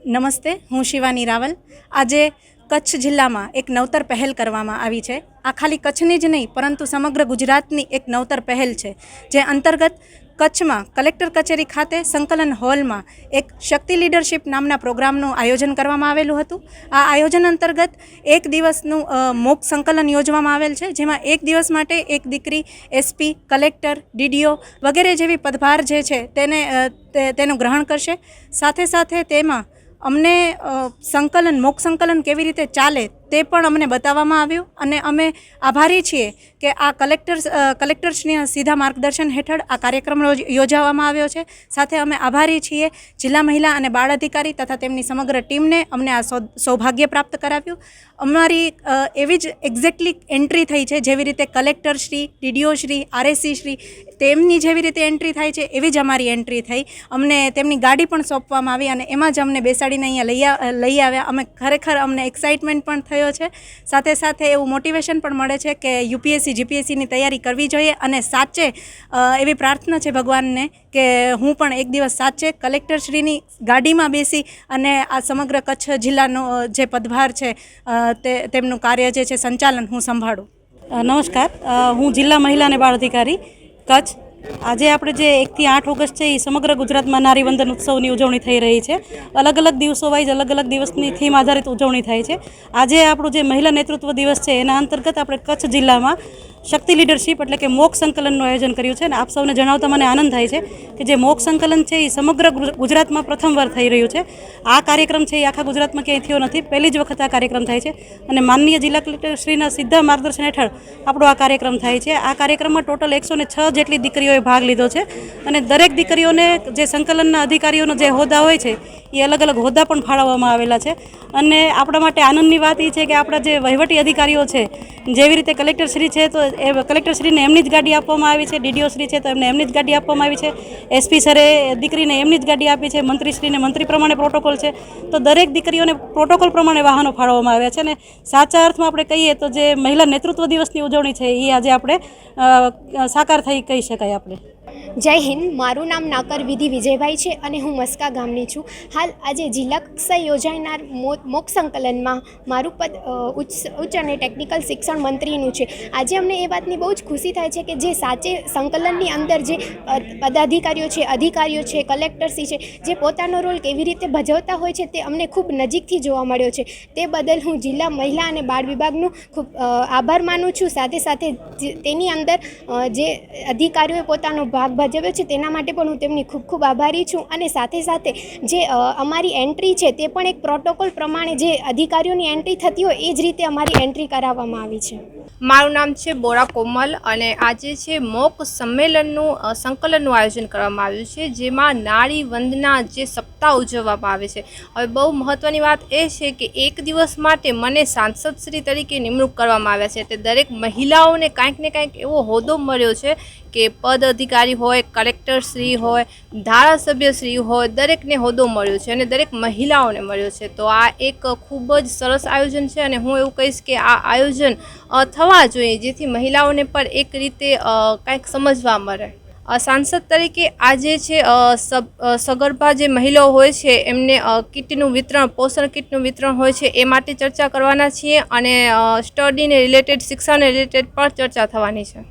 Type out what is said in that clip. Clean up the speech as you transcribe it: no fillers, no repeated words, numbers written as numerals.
નમસ્તે, હું શિવાની રાવલ। આજે કચ્છ જિલ્લામાં એક નવતર પહેલ કરવામાં આવી છે। આ ખાલી કચ્છની જ નહીં પરંતુ સમગ્ર ગુજરાતની એક નવતર પહેલ છે, જે અંતર્ગત કચ્છમાં કલેક્ટર કચેરી ખાતે સંકલન હોલમાં એક શક્તિ લીડરશિપ નામના પ્રોગ્રામનું આયોજન કરવામાં આવેલું હતું। આ આયોજન અંતર્ગત એક દિવસનું મોક સંકલન યોજવામાં આવેલ છે, જેમાં એક દિવસ માટે એક દીકરી એસપી, કલેક્ટર, ડીડીઓ વગેરે જેવી પદભાર જે છે તેનું ગ્રહણ કરશે। સાથે સાથે તેમાં અમને મોક સંકલન કેવી રીતે ચાલે તે પણ અમને બતાવવામાં આવ્યું અને અમે આભારી છીએ કે આ કલેક્ટરશ્રીના સીધા માર્ગદર્શન હેઠળ આ કાર્યક્રમ યોજવામાં આવ્યો છે। સાથે અમે આભારી છીએ જિલ્લા મહિલા અને બાળ અધિકારી તથા તેમની સમગ્ર ટીમને અમને આ સૌભાગ્ય પ્રાપ્ત કરાવ્યું। અમારી એવી જ એક્ઝેક્ટલી એન્ટ્રી થઈ છે, જેવી રીતે કલેક્ટરશ્રી, ડીડીઓશ્રી, આરએસસીશ્રી તેમની જેવી રીતે એન્ટ્રી થાય છે એવી જ અમારી એન્ટ્રી થઈ। અમને તેમની ગાડી પણ સોંપવામાં આવી અને એમાં જ અમને બેસાડીને અહીંયા લઈ આવ્યા। અમે ખરેખર અમને એક્સાઇટમેન્ટ પણ થયો છે, સાથે સાથે એવું મોટિવેશન પણ મળે છે કે યુપીએસસી જીપીએસસીની તૈયારી કરવી જોઈએ અને સાચે એવી પ્રાર્થના છે ભગવાનને કે હું પણ એક દિવસ સાચે કલેક્ટરશ્રીની ગાડીમાં બેસી અને આ સમગ્ર કચ્છ જિલ્લાનો જે પદભાર છે તેમનું કાર્ય જે છે સંચાલન હું સંભાળું। નમસ્કાર, હું જિલ્લા મહિલા અને બાળ અધિકારી કચ્છ। આજે આપણે જે 1 થી 8 ઓગસ્ટ છે એ સમગ્ર ગુજરાતમાં નારી વંદન ઉત્સવની ઉજવણી થઈ રહી છે। અલગ અલગ દિવસો વાઇઝ અલગ અલગ દિવસની થીમ આધારિત ઉજવણી થાય છે। આજે આપણો જે મહિલા નેતૃત્વ દિવસ છે એના અંતર્ગત આપણે કચ્છ જિલ્લામાં શક્તિ લીડરશિપ એટલે કે મોક સંકલનનું આયોજન કર્યું છે અને આપ સૌને જણાવતા મને આનંદ થાય છે કે જે મોક સંકલન છે એ સમગ્ર ગુજરાતમાં પ્રથમવાર થઈ રહ્યું છે। આ કાર્યક્રમ છે એ આખા ગુજરાતમાં ક્યાંય થયો નથી, પહેલી જ વખત આ કાર્યક્રમ થાય છે અને માનનીય જિલ્લા કલેક્ટરશ્રીના સીધા માર્ગદર્શન હેઠળ આપણો આ કાર્યક્રમ થાય છે। આ કાર્યક્રમમાં ટોટલ 106 જેટલી દીકરીઓએ ભાગ લીધો છે અને દરેક દીકરીઓને જે સંકલનના અધિકારીઓનો જે હોદ્દા હોય છે એ અલગ અલગ હોદ્દા પણ ફાળવવામાં આવેલા છે અને આપણા માટે આનંદની વાત એ છે કે આપણા જે વહીવટી અધિકારીઓ છે, જેવી રીતે કલેક્ટરશ્રી છે તો એ કલેક્ટરશ્રીને એમની જ ગાડી આપવામાં આવી છે, ડીડીઓશ્રી છે તો એમને એમની જ ગાડી આપવામાં આવી છે, એસપી સરે દીકરીને એમની જ ગાડી આપી છે, મંત્રીશ્રીને મંત્રી પ્રમાણે પ્રોટોકોલ છે, તો દરેક દીકરીઓને પ્રોટોકોલ પ્રમાણે વાહનો ફાળવવામાં આવ્યા છે અને સાચા અર્થમાં આપણે કહીએ તો જે મહિલા નેતૃત્વ દિવસની ઉજવણી છે એ આજે આપણે સાકાર થઈ કહી શકાય આપણે। જય હિન્દ, મારું નામ નાકર વિધિ વિજયભાઈ છે અને હું મસ્કા ગામની છું। હાલ આજે જિલ્લા કક્ષાએ યોજાનાર મોક સંકલનમાં મારું પદ ઉચ્ચ અને ટેકનિકલ શિક્ષણ મંત્રીનું છે। આજે અમને એ વાતની બહુ જ ખુશી થાય છે કે જે સાચે સંકલનની અંદર જે પદાધિકારીઓ છે, અધિકારીઓ છે, કલેક્ટરશ્રી છે, જે પોતાનો રોલ કેવી રીતે ભજવતા હોય છે તે અમને ખૂબ નજીકથી જોવા મળ્યો છે। તે બદલ હું જિલ્લા મહિલા અને બાળ વિભાગનું ખૂબ આભાર માનું છું। સાથે સાથે તેની અંદર જે અધિકારીઓએ પોતાનો ભાગ ભજવ્યો છે તેના માટે પણ હું તેમની ખૂબ ખૂબ આભારી છું અને સાથે સાથે જે અમારી એન્ટ્રી છે તે પણ એક પ્રોટોકોલ પ્રમાણે જે અધિકારીઓની એન્ટ્રી થતી હોય એ જ રીતે અમારી એન્ટ્રી કરાવવામાં આવી છે। મારું નામ છે બોરા કોમલ અને આજે છે મોક સંમેલનનું સંકલનનું આયોજન કરવામાં આવ્યું છે, જેમાં નારી વંદના જે સપ્તાહ ઉજવવામાં આવે છે। હવે બહુ મહત્ત્વની વાત એ છે કે એક દિવસ માટે મને સાંસદશ્રી તરીકે નિમણૂક કરવામાં આવ્યા છે, તે દરેક મહિલાઓને કાંઈક ને કાંઈક એવો હોદ્દો મળ્યો છે કે પદ અધિકારી હોય, કલેક્ટરશ્રી હોય, ધારાસભ્યશ્રી હોય, દરેકને હોદ્દો મળ્યો છે અને દરેક મહિલાઓને મળ્યો છે। તો આ એક ખૂબ જ સરસ આયોજન છે અને હું એવું કહીશ કે આ આયોજન થવા જોઈએ જેથી મહિલાઓને પણ એક રીતે કંઈક સમજવા મળે। સાંસદ તરીકે આજે છે સગર્ભા જે મહિલાઓ હોય છે એમને કીટનું વિતરણ, પોષણ કીટનું વિતરણ હોય છે એ માટે ચર્ચા કરવાના છીએ અને સ્ટડીને રિલેટેડ, શિક્ષણને રિલેટેડ પણ ચર્ચા થવાની છે।